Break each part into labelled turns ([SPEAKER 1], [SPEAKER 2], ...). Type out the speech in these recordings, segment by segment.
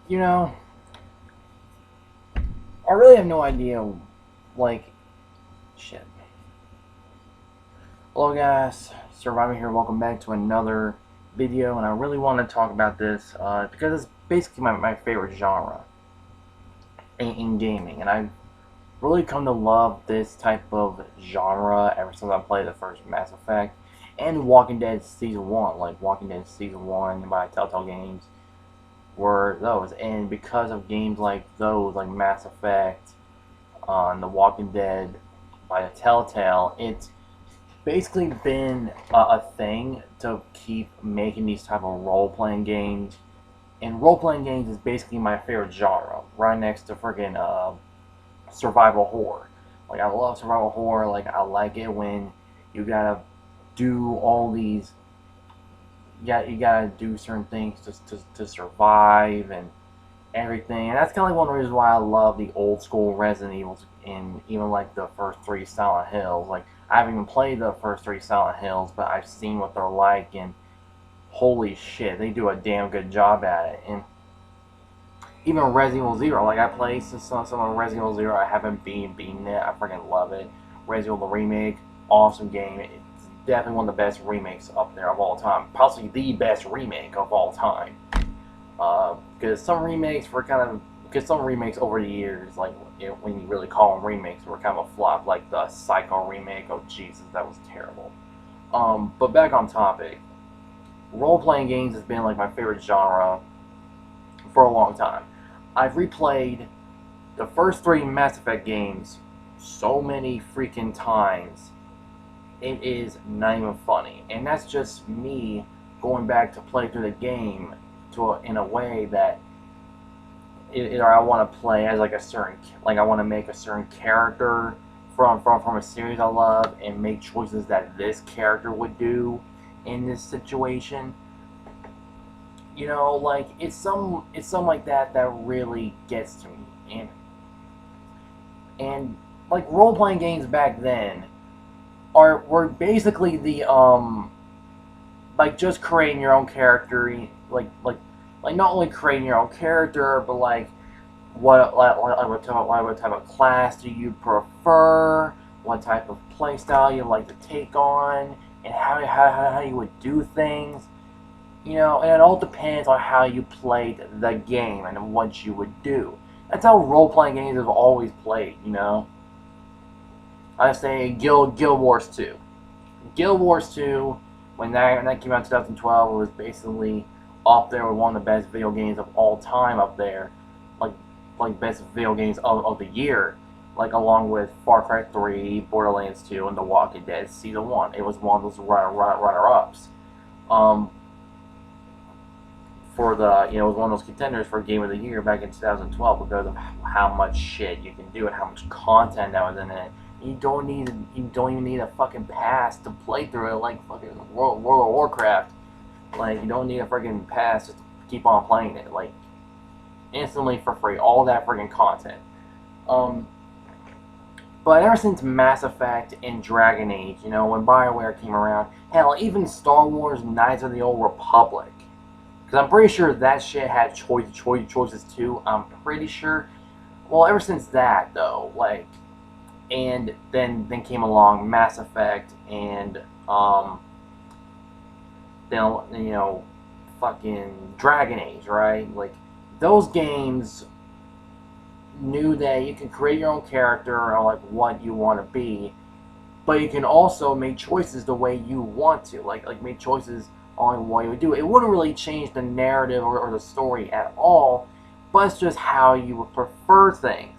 [SPEAKER 1] You know, I really have no idea, like, shit. Hello guys, Survivor here, welcome back to another video, and I really want to talk about this, because it's basically my favorite genre in gaming, and I've really come to love this type of genre ever since I played the first Mass Effect, and Walking Dead Season 1, like Walking Dead Season 1 by Telltale Games, were those, and because of games like those, like Mass Effect, and The Walking Dead by Telltale, it's basically been a thing to keep making these type of role-playing games. And role-playing games is basically my favorite genre, right next to freaking survival horror. Like, I love survival horror. Like, I like it when you gotta do all these. You gotta do certain things to survive and everything. And that's kind of like one of the reasons why I love the old school Resident Evils and even like the first three Silent Hills. Like, I haven't even played the first three Silent Hills, but I've seen what they're like, and holy shit, they do a damn good job at it. And even Resident Evil Zero, like I played some of Resident Evil Zero, I haven't beaten it. I freaking love it. Resident Evil the remake, awesome game. It's definitely one of the best remakes up there of all time, possibly the best remake of all time. Because some remakes were kind of, because some remakes over the years, like when you really call them remakes, were kind of a flop, like the Psycho remake. Oh Jesus, that was terrible. But back on topic, role-playing games has been like my favorite genre for a long time. I've replayed the first three Mass Effect games so many freaking times. It is not even funny, and that's just me going back to play through the game in a way that I want to play as like a certain, like I want to make a certain character from a series I love and make choices that this character would do in this situation. You know, like it's some like that that really gets to me. And like role playing games back then were basically the like just creating your own character, like not only creating your own character, but like what type of class do you prefer, what type of playstyle you like to take on, and how you would do things. You know, and it all depends on how you played the game and what you would do. That's how role-playing games have always played, you know. I say Guild Wars 2. Guild Wars 2, when that came out in 2012, it was basically up there with one of the best video games of all time up there. Like best video games of the year. Like along with Far Cry 3, Borderlands 2, and The Walking Dead Season 1. It was one of those runner-ups. For the, you know, it was one of those contenders for Game of the Year back in 2012 because of how much shit you can do and how much content that was in it. You don't even need a fucking pass to play through it like fucking World of Warcraft. Like, you don't need a freaking pass just to keep on playing it. Like, instantly for free, all that freaking content. But ever since Mass Effect and Dragon Age, you know, when BioWare came around, hell, even Star Wars Knights of the Old Republic. Because I'm pretty sure that shit had choices too. I'm pretty sure. Well, ever since that though, like, and then came along Mass Effect and then, you know, fucking Dragon Age, right? Like, those games knew that you can create your own character or like what you want to be, but you can also make choices the way you want to. Like make choices on what you would do. It wouldn't really change the narrative or the story at all, but it's just how you would prefer things.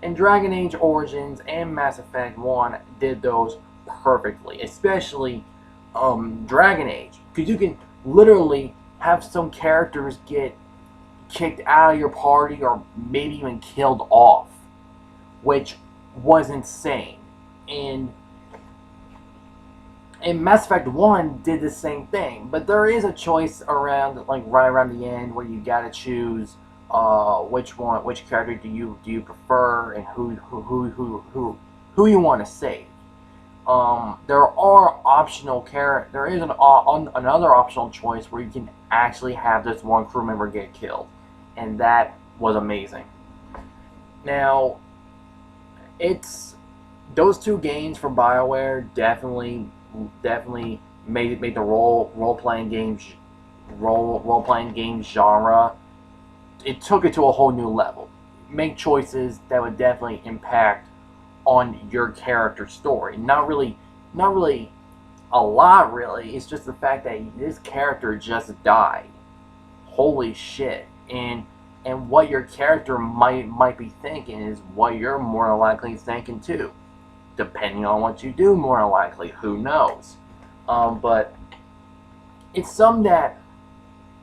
[SPEAKER 1] And Dragon Age Origins and Mass Effect 1 did those perfectly, especially Dragon Age, because you can literally have some characters get kicked out of your party or maybe even killed off, which was insane. And Mass Effect 1 did the same thing, but there is a choice around, like right around the end, where you gotta choose which character do you prefer and who you want to save. There are optional there is another optional choice where you can actually have this one crew member get killed, and that was amazing. Now, it's those two games from BioWare definitely made the role playing games genre. It took it to a whole new level. Make choices that would definitely impact on your character's story. Not really a lot. Really, it's just the fact that this character just died. Holy shit! And what your character might be thinking is what you're more than likely thinking too, depending on what you do. More than likely, who knows? But it's something that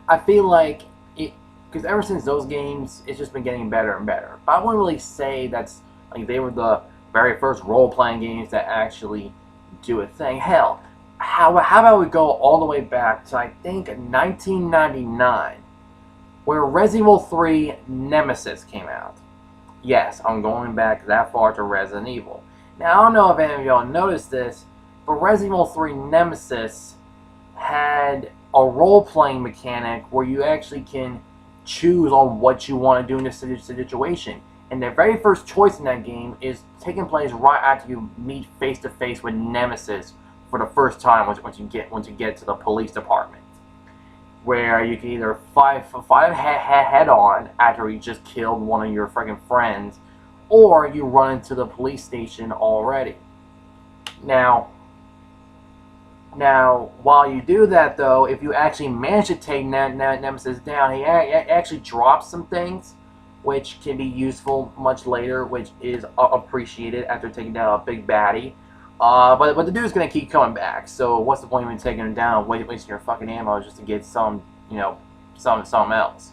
[SPEAKER 1] I feel like it, because ever since those games, it's just been getting better and better. But I wouldn't really say that's like they were the very first role-playing games that actually do a thing. Hell, how about we go all the way back to I think 1999, where Resident Evil 3 Nemesis came out. Yes, I'm going back that far to Resident Evil. Now, I don't know if any of y'all noticed this, but Resident Evil 3 Nemesis had a role-playing mechanic where you actually can choose on what you want to do in this situation. And the very first choice in that game is taking place right after you meet face-to-face with Nemesis for the first time once you get to the police department, where you can either fight head on after you just killed one of your freaking friends, or you run into the police station already. Now, while you do that, though, if you actually manage to take Nemesis down, he actually drops some things, which can be useful much later, which is appreciated after taking down a big baddie. But the dude's gonna keep coming back. So what's the point of even taking him down, wasting your fucking ammo just to get something else?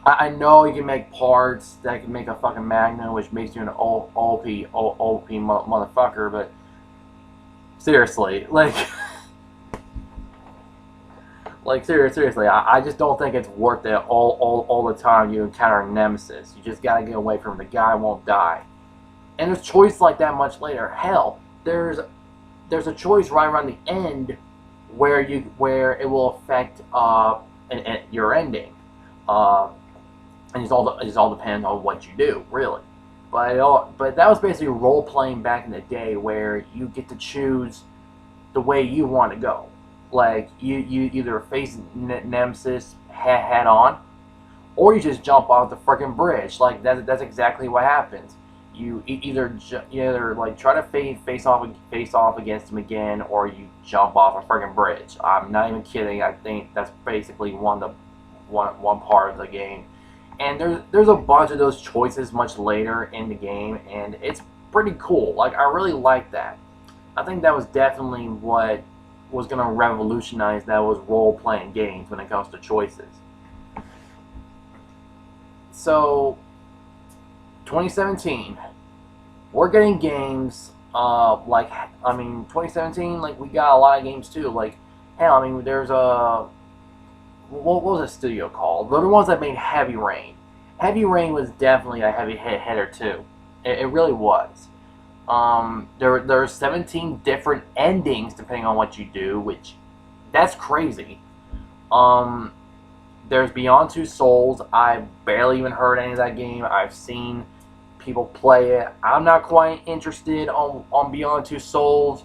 [SPEAKER 1] I know you can make parts that can make a fucking Magnum, which makes you an OP motherfucker, but seriously, seriously, I just don't think it's worth it all the time you encounter a Nemesis. You just gotta get away from him. The guy won't die. And there's choices like that much later. Hell, there's a choice right around the end where it will affect your ending. And it all depends on what you do, really. But that was basically role playing back in the day, where you get to choose the way you want to go. Like you either face Nemesis head on, or you just jump off the freaking bridge. Like that's exactly what happens. You either like try to face off against him again, or you jump off a freaking bridge. I'm not even kidding. I think that's basically one part of the game. And there's a bunch of those choices much later in the game, and it's pretty cool. Like, I really like that. I think that was definitely what was going to revolutionize that was role-playing games when it comes to choices. So, 2017, we're getting games, 2017, like, we got a lot of games too. Like, hell, I mean, there's a... What was the studio called? They're the ones that made Heavy Rain. Heavy Rain was definitely a heavy hitter too. It really was. There are 17 different endings depending on what you do, which that's crazy. There's Beyond Two Souls. I've barely even heard any of that game. I've seen people play it. I'm not quite interested on Beyond Two Souls,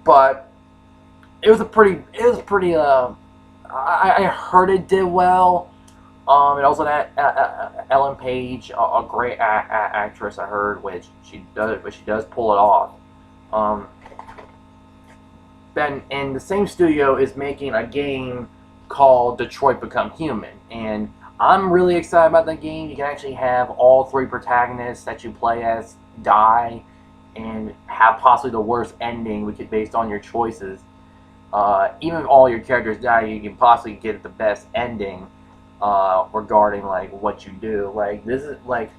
[SPEAKER 1] but it was pretty. I heard it did well. It also had Ellen Page, a great actress. I heard, which she does pull it off. And the same studio is making a game called Detroit Become Human, and I'm really excited about that game. You can actually have all three protagonists that you play as die, and have possibly the worst ending, based on your choices. Even if all your characters die, you can possibly get the best ending regarding like what you do. Like, this is like,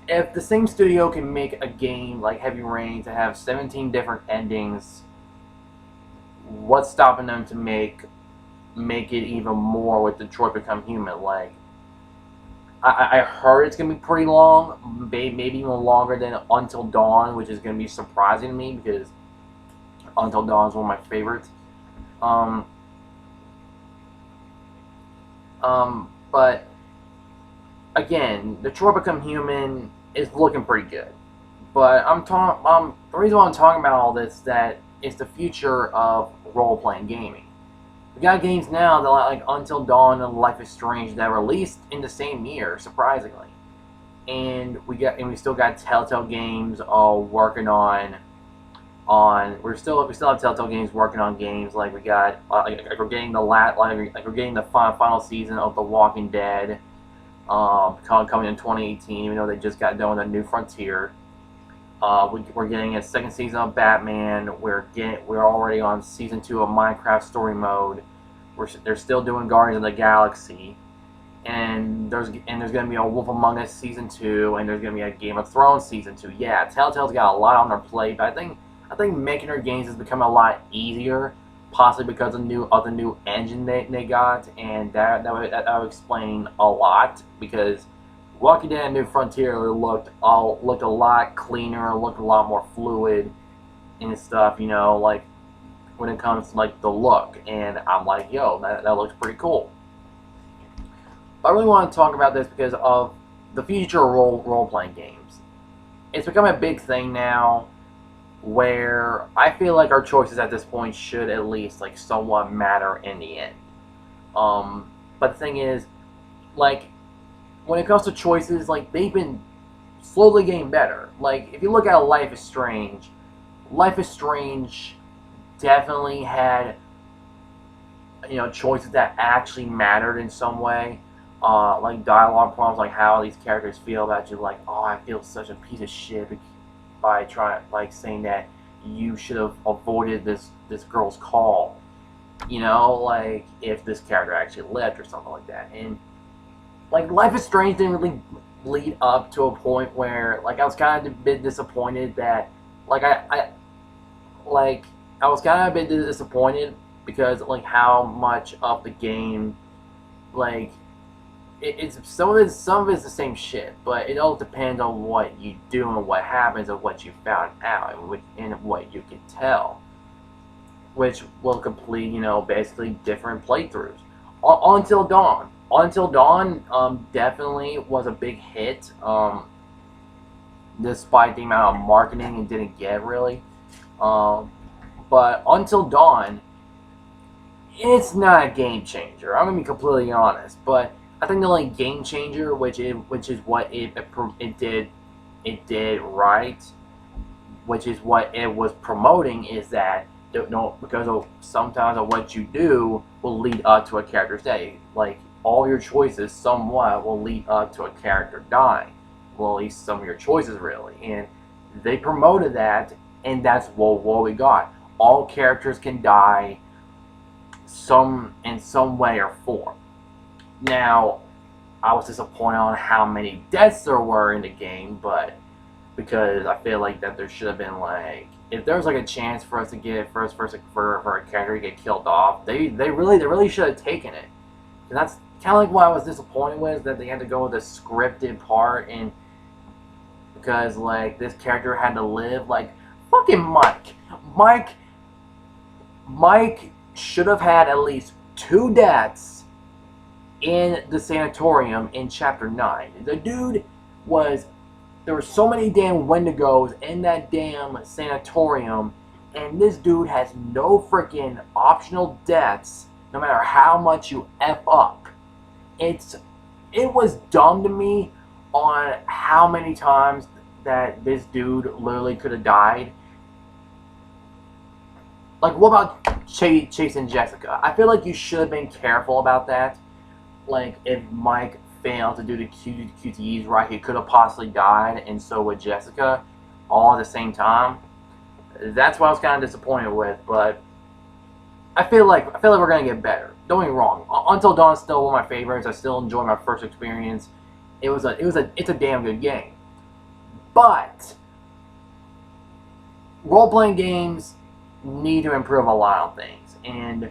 [SPEAKER 1] if the same studio can make a game like Heavy Rain to have 17 different endings, what's stopping them to make it even more with Detroit Become Human? Like, I heard it's gonna be pretty long, maybe even longer than Until Dawn, which is gonna be surprising to me because Until Dawn is one of my favorites. But again, Detroit Become Human is looking pretty good. But the reason why I'm talking about all this is that it's the future of role-playing gaming. We got games now that like Until Dawn and Life is Strange that released in the same year, surprisingly. And we still got Telltale Games working on we still have Telltale Games working on games like we got we're getting we're getting the final season of The Walking Dead coming in 2018, even though they just got done with A New Frontier. We're getting a second season of Batman. We're already on season 2 of Minecraft Story Mode. They're still doing Guardians of the Galaxy, and there's going to be a Wolf Among Us season 2, and there's going to be a Game of Thrones season 2. Yeah, Telltale's got a lot on their plate, but I think making their games has become a lot easier, possibly because of the new engine they got, and that would explain a lot, because Walking Dead and New Frontier looked a lot cleaner, looked a lot more fluid and stuff, you know, like when it comes to like the look, and I'm like, yo, that looks pretty cool. But I really want to talk about this because of the future of role-playing games. It's become a big thing now, where I feel like our choices at this point should at least like somewhat matter in the end. But the thing is, like, when it comes to choices, like, they've been slowly getting better. Like, if you look at Life is Strange definitely had, you know, choices that actually mattered in some way. Like dialogue problems, like how these characters feel about you, like, oh, I feel such a piece of shit by saying that you should have avoided this girl's call, you know, like if this character actually lived or something like that. And like Life is Strange didn't really lead up to a point where like I was kind of a bit disappointed that like I was kind of a bit disappointed because like how much of the game like it's some of it's the same shit, but it all depends on what you do and what happens and what you found out and what you can tell, which will complete, you know, basically different playthroughs. Until Dawn definitely was a big hit, despite the amount of marketing it didn't get really. But Until Dawn, it's not a game changer. I'm gonna be completely honest, but I think the only game changer, which is what it did right, which is what it was promoting, is that because of sometimes of what you do will lead up to a character's day. Like all your choices somewhat will lead up to a character dying. Well, at least some of your choices really, and they promoted that, and that's what we got. All characters can die in some way or form. Now, I was disappointed on how many deaths there were in the game, but because I feel like that there should have been like, if there was like a chance for us to get for a character to get killed off, they really should have taken it. And that's kind of like what I was disappointed with, that they had to go with a scripted part, and because like this character had to live, like fucking Mike should have had at least 2 deaths in the sanatorium in Chapter 9. The dude there were so many damn Wendigos in that damn sanatorium, and this dude has no freaking optional deaths, no matter how much you F up. It was dumb to me on how many times that this dude literally could have died. Like, what about Chase and Jessica? I feel like you should have been careful about that. Like, if Mike failed to do the QTEs right, he could have possibly died, and so would Jessica, all at the same time. That's what I was kind of disappointed with, but I feel like we're gonna get better. Don't get me wrong. Until Dawn is still one of my favorites. I still enjoy my first experience. It's a damn good game. But role-playing games need to improve a lot of things, and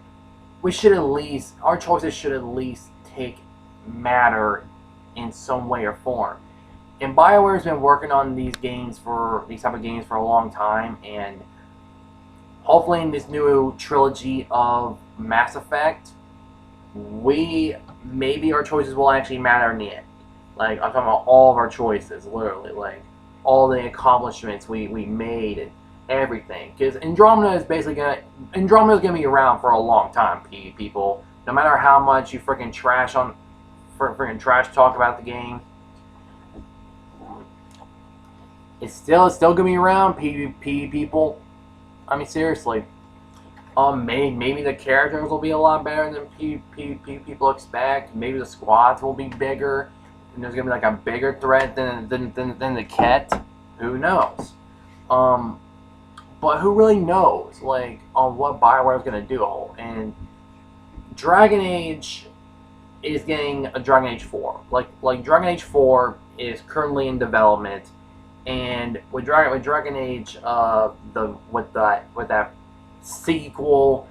[SPEAKER 1] our choices should at least matter in some way or form. And BioWare's been working on these type of games for a long time, and hopefully in this new trilogy of Mass Effect, we maybe our choices will actually matter in the end. Like, I'm talking about all of our choices, literally. Like, all the accomplishments we made and everything. Because Andromeda's gonna be around for a long time, people. No matter how much you freaking trash talk about the game, it's still gonna be around, people. I mean, seriously. Maybe the characters will be a lot better than people expect. Maybe the squads will be bigger, and there's gonna be like a bigger threat than the Kett. Who knows? But who really knows? Like, on what BioWare is gonna do. And Dragon Age is getting a Dragon Age 4. Like Dragon Age 4 is currently in development, and with Dragon Age, with that sequel,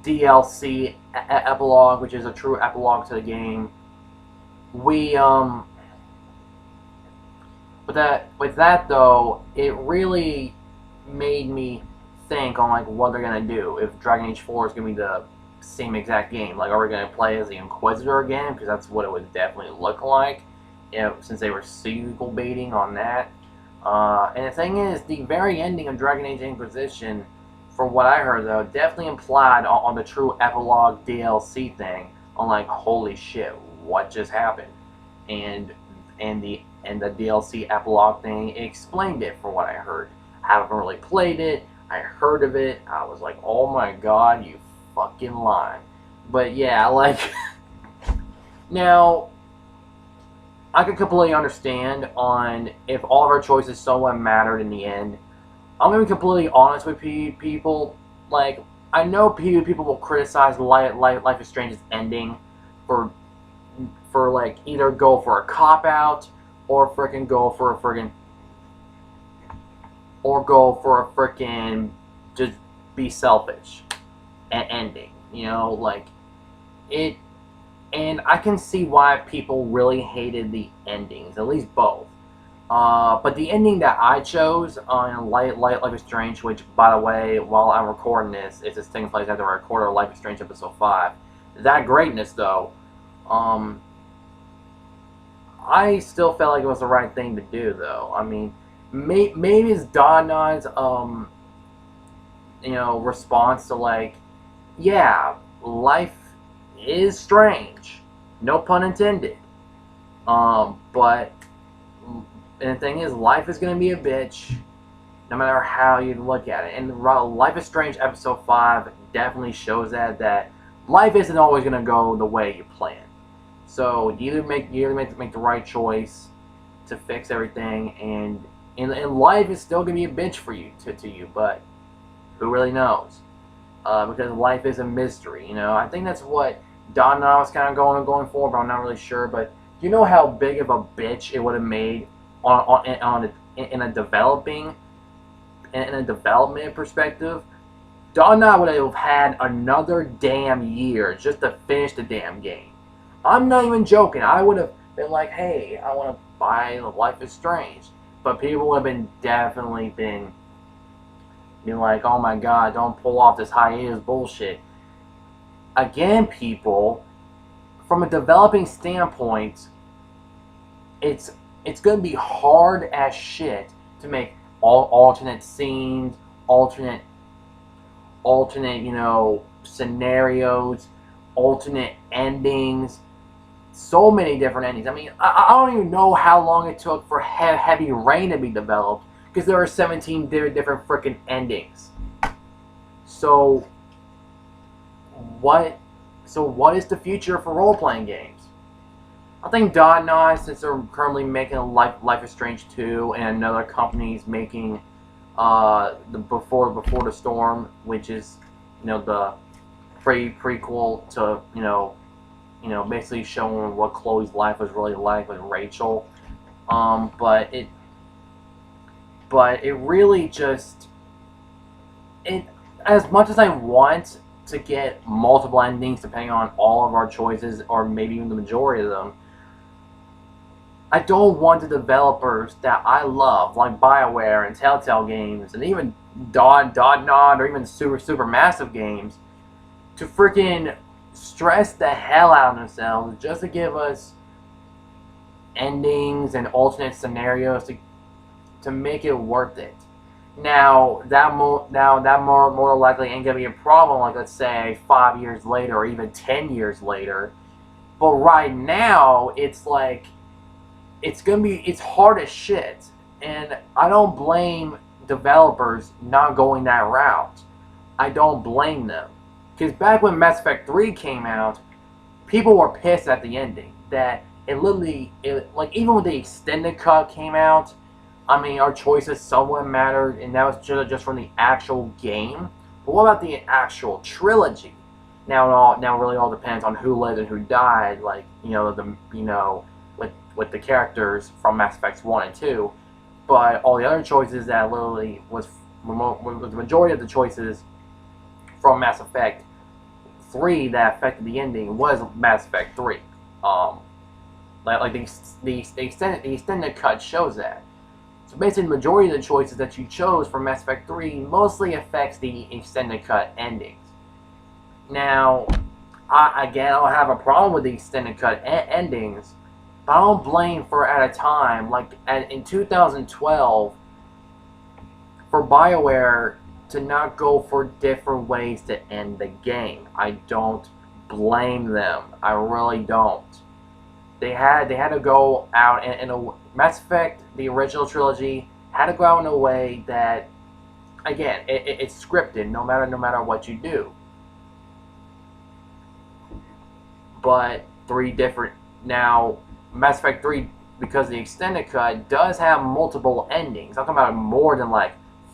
[SPEAKER 1] DLC epilogue, which is a true epilogue to the game. We with that though, it really made me think on like what they're gonna do if Dragon Age 4 is gonna be the same exact game. Like, are we gonna play as the Inquisitor again? Because that's what it would definitely look like, since they were sequel baiting on that. And the thing is, the very ending of Dragon Age Inquisition, from what I heard though, definitely implied on the true epilogue DLC thing. On like, holy shit, what just happened? And the DLC epilogue thing explained it, from what I heard. I haven't really played it. I heard of it. I was like, oh my god, you fucking lying. But yeah, like, now, I could completely understand on if all of our choices somewhat mattered in the end. I'm going to be completely honest with people. Like, I know people will criticize Life is Strange's ending for like, either go for a cop-out or freaking go for a freaking just be selfish ending. You know, like, it. And I can see why people really hated the endings, at least both. But the ending that I chose on Life is Strange, which, by the way, while I'm recording this, it's just taking place after I recorded Life is Strange Episode 5. That greatness, though, I still felt like it was the right thing to do, though. I mean, maybe it's Dodnod's, response to, like, yeah, life is strange. No pun intended. But and the thing is, life is going to be a bitch no matter how you look at it. And Life is Strange Episode 5 definitely shows that life isn't always going to go the way you plan. So you either make the right choice to fix everything, and life is still going to be a bitch for you, to you, but who really knows? Because life is a mystery, you know. I think that's what Don was kind of going for, but I'm not really sure. But do you know how big of a bitch it would have made in a development perspective? Don would have had another damn year just to finish the damn game. I'm not even joking. I would have been like, hey, I want to buy Life is Strange. But people would have definitely been like, oh my god, don't pull off this hiatus bullshit. Again, people, from a developing standpoint, it's going to be hard as shit to make alternate scenes, alternate, scenarios, alternate endings. So many different endings. I mean, I don't even know how long it took for Heavy Rain to be developed, because there are 17 different freaking endings. So what is the future for role-playing games? I think Dotnod, since they're currently making Life is Strange 2, and another company's making the Before the Storm, which is, the prequel to, basically showing what Chloe's life was really like with Rachel. But it really just, as much as I want to get multiple endings depending on all of our choices, or maybe even the majority of them, I don't want the developers that I love, like BioWare and Telltale Games, and even Dotnod, or even Supermassive Games, to freaking stress the hell out of themselves just to give us endings and alternate scenarios to make it worth it. Now that more likely ain't gonna be a problem. Like, let's say 5 years later or even 10 years later. But right now, it's like it's hard as shit, and I don't blame developers not going that route. I don't blame them, because back when Mass Effect 3 came out, people were pissed at the ending. That like, even when the extended cut came out, I mean, our choices somewhat mattered, and that was just from the actual game. But what about the actual trilogy? Now it really all depends on who lived and who died. Like, with the characters from Mass Effect 1 and 2. But all the other choices that literally was the majority of the choices from Mass Effect 3 that affected the ending was Mass Effect 3. Like the extended cut shows that. So basically, the majority of the choices that you chose from Mass Effect 3 mostly affects the extended cut endings. Now, I don't have a problem with the extended cut endings, but I don't blame for at a time, like in 2012, for BioWare to not go for different ways to end the game. I don't blame them. I really don't. They had to go out in a Mass Effect, the original trilogy, had to go out in a way that, again, it's scripted no matter what you do. But now Mass Effect 3, because the extended cut does have multiple endings. I'm talking about more than like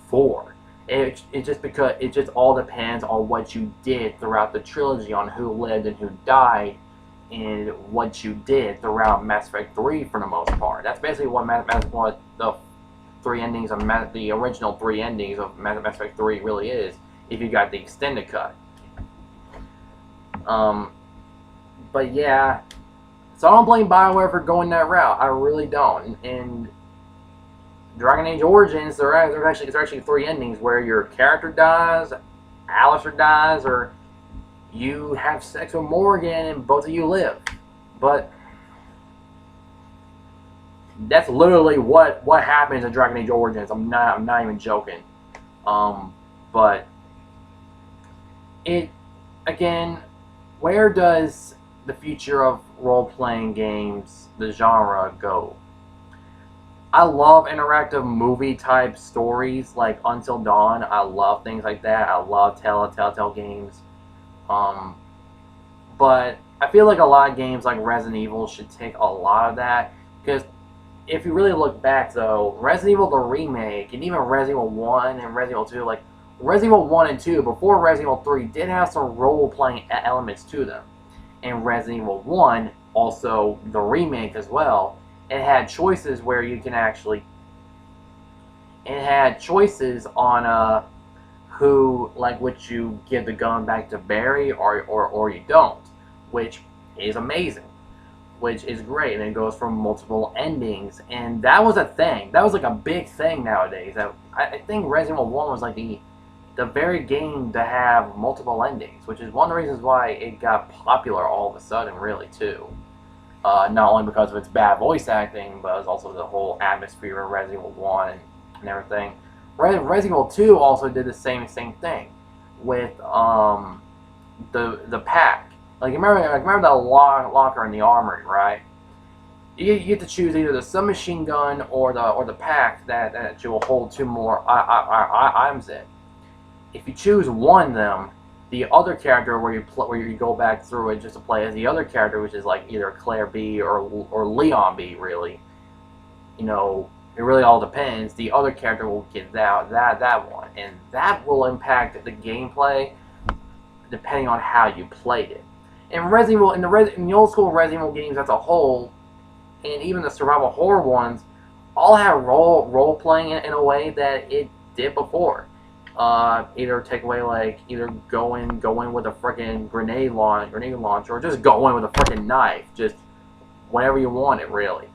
[SPEAKER 1] 4. It just all depends on what you did throughout the trilogy, on who lived and who died, and what you did throughout Mass Effect 3 for the most part. That's basically what the 3 endings of the original 3 endings of Mass Effect 3 really is, if you got the extended cut. But yeah, so I don't blame BioWare for going that route. I really don't. And Dragon Age Origins, there's actually 3 endings where your character dies, Alistair dies, or you have sex with Morgan and both of you live. But that's literally what happens in Dragon Age Origins. I'm not even joking. But again, where does the future of role-playing games, the genre, go? I love interactive movie-type stories like Until Dawn. I love things like that. I love Telltale games. But I feel like a lot of games like Resident Evil should take a lot of that, because if you really look back, though, Resident Evil the remake, and even Resident Evil 1 and Resident Evil 2, like Resident Evil 1 and 2, before Resident Evil 3, did have some role-playing elements to them. And Resident Evil 1, also the remake as well, it had choices where you can actually... It had choices on who, like, would you give the gun back to Barry or you don't, which is amazing, which is great, and it goes from multiple endings, and that was a thing. That was like a big thing nowadays. I think Resident Evil 1 was like the very game to have multiple endings, which is one of the reasons why it got popular all of a sudden, really, too. Not only because of its bad voice acting, but it was also the whole atmosphere of Resident Evil 1 and everything. Resident Evil 2 also did the same thing with the pack. Like, remember that locker in the armory, right? You get to choose either the submachine gun or the pack that you will hold 2 more items in. If you choose one of them, the other character where you go back through it just to play as the other character, which is like either Claire B or Leon B, really. You know, it really all depends. The other character will get that one, and that will impact the gameplay depending on how you played it. And Resident Evil, in the old school Resident Evil games as a whole, and even the survival horror ones, all have role playing in a way that it did before. Either take away, like, either go in with a freaking grenade launcher, or just go in with a freaking knife, just whenever you want it, really.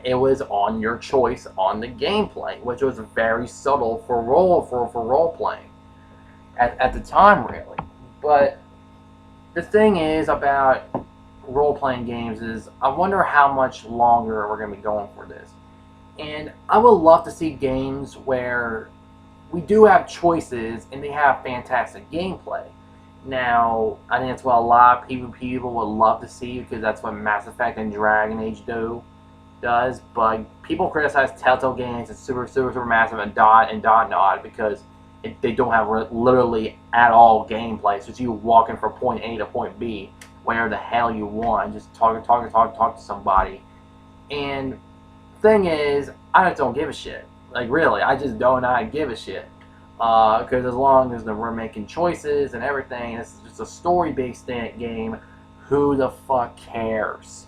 [SPEAKER 1] It was on your choice on the gameplay, which was very subtle for role playing at the time, really. But the thing is about role-playing games is I wonder how much longer we're going to be going for this. And I would love to see games where we do have choices and they have fantastic gameplay. Now, I think that's what a lot of people would love to see because that's what Mass Effect and Dragon Age does. But people criticize Telltale Games and Supermassive and Dot because they don't have literally at all gameplay. So it's you walking from point A to point B, wherever the hell you want, just talk to somebody. And thing is, I just don't give a shit. Like, really, I just do not give a shit. Because as long as we're making choices and everything, this is just a story-based game, who the fuck cares?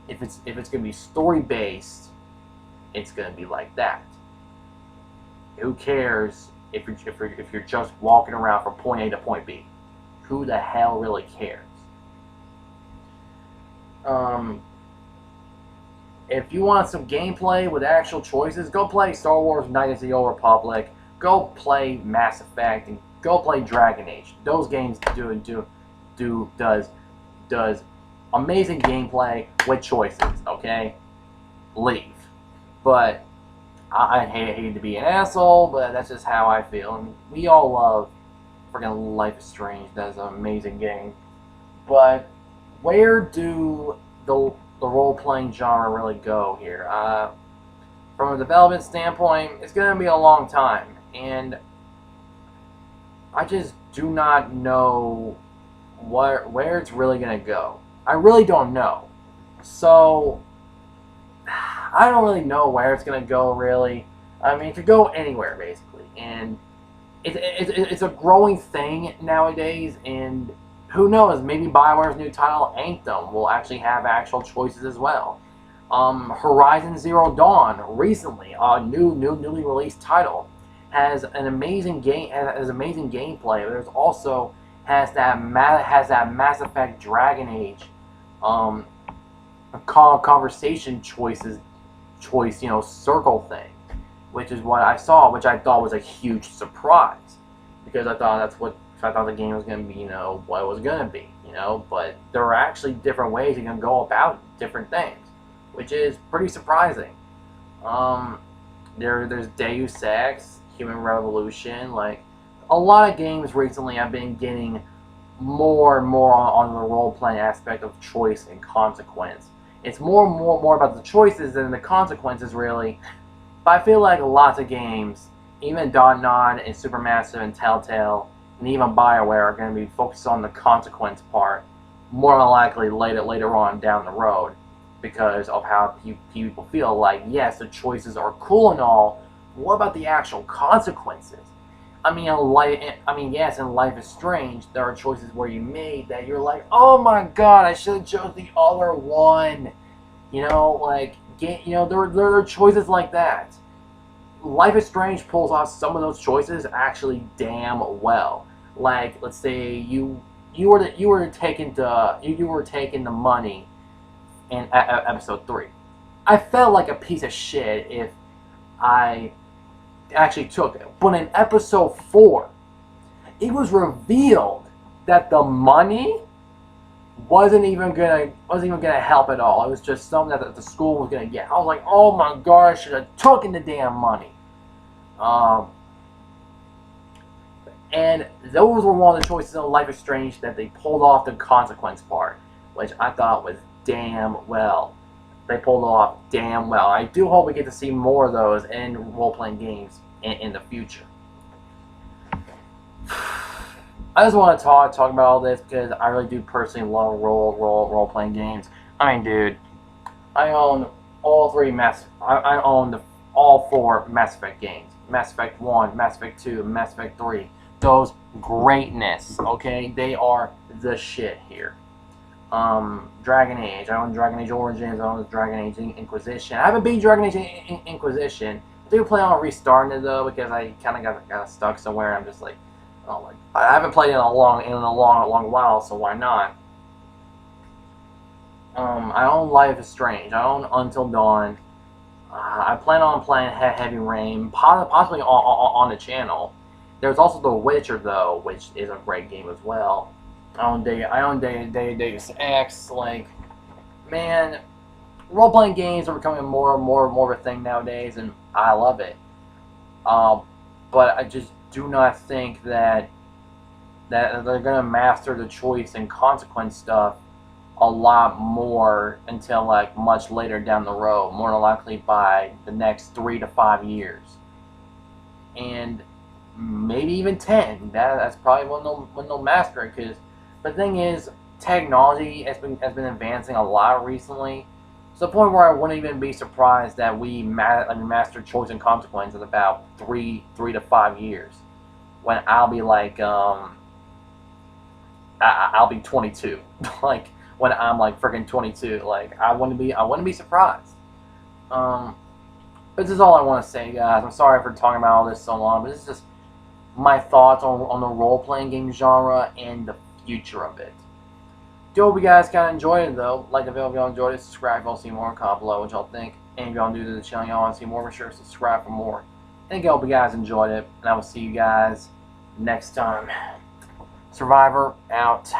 [SPEAKER 1] If it's gonna be story-based, it's gonna be like that. Who cares if you're just walking around from point A to point B? Who the hell really cares? If you want some gameplay with actual choices, go play Star Wars Knights of the Old Republic, go play Mass Effect, and go play Dragon Age. Those games does amazing gameplay with choices, okay? Leave. But I hate to be an asshole, but that's just how I feel. And we all love freaking Life is Strange. That's an amazing game. But where do the role-playing genre really go here? From a development standpoint, it's going to be a long time, and I just do not know where it's really going to go. I really don't know. So I don't really know where it's going to go, really. I mean, it could go anywhere, basically, and it's a growing thing nowadays, and who knows, maybe BioWare's new title, Anthem, will actually have actual choices as well. Horizon Zero Dawn, recently, a newly released title, has an amazing game, has amazing gameplay. There's also has that Mass Effect Dragon Age, conversation choice, circle thing, which is what I saw, which I thought was a huge surprise, because I thought the game was going to be, what it was going to be, but there are actually different ways you can go about different things, which is pretty surprising. There's Deus Ex, Human Revolution, like, a lot of games recently have been getting more and more on the role-playing aspect of choice and consequence. It's more about the choices than the consequences, really, but I feel like lots of games, even Dot Nod and Supermassive and Telltale, and even BioWare are going to be focused on the consequence part more than likely later on down the road, because of how people feel like, yes, the choices are cool and all, but what about the actual consequences? I mean, yes, in Life is Strange, there are choices where you made that you're like, oh my god, I should have chose the other one. There are choices like that. Life is Strange pulls off some of those choices actually damn well. Like, let's say you were taking the money in episode 3. I felt like a piece of shit if I actually took it. But in episode 4, it was revealed that the money wasn't even gonna help at all. It was just something that the school was gonna get. I was like, oh my god, I should have taken the damn money. And those were one of the choices in Life is Strange that they pulled off the consequence part, which I thought was damn well. They pulled off damn well. I do hope we get to see more of those in role-playing games in the future. I just want to talk about all this because I really do personally love role-playing games. I mean, dude, I own all 4 Mass Effect games. Mass Effect 1, Mass Effect 2, Mass Effect 3. Those greatness, okay? They are the shit here. Dragon Age. I own Dragon Age Origins. I own Dragon Age Inquisition. I haven't beat Dragon Age Inquisition. I do plan on restarting it though because I kind of got stuck somewhere. I'm just like, oh, like I haven't played it in a long while, so why not? I own Life is Strange. I own Until Dawn. I plan on playing Heavy Rain, possibly on the channel. There's also The Witcher though, which is a great game as well. I own Deus Ex. Like, man, role playing games are becoming more of a thing nowadays, and I love it. Um, but I just do not think that they're gonna master the choice and consequence stuff a lot more until like much later down the road, more than likely by the next 3 to 5 years, and maybe even 10. That's probably when they'll master it. Because the thing is, technology has been advancing a lot recently, to the point where I wouldn't even be surprised that we master choice and consequence in about 3 to 5 years, when I'll be like I'll be 22. Like, when I'm like freaking 22, like I wouldn't be surprised. Um, but this is all I want to say, guys. I'm sorry for talking about all this so long, but this is just my thoughts on the role playing game genre and the future of it. Do hope you guys kind of enjoyed it though. Like the video if y'all enjoyed it, subscribe if y'all see more, comment below what y'all think. And if y'all new to the channel, y'all want to see more, be sure to subscribe for more. And I hope you guys enjoyed it, and I will see you guys next time. Survivor out.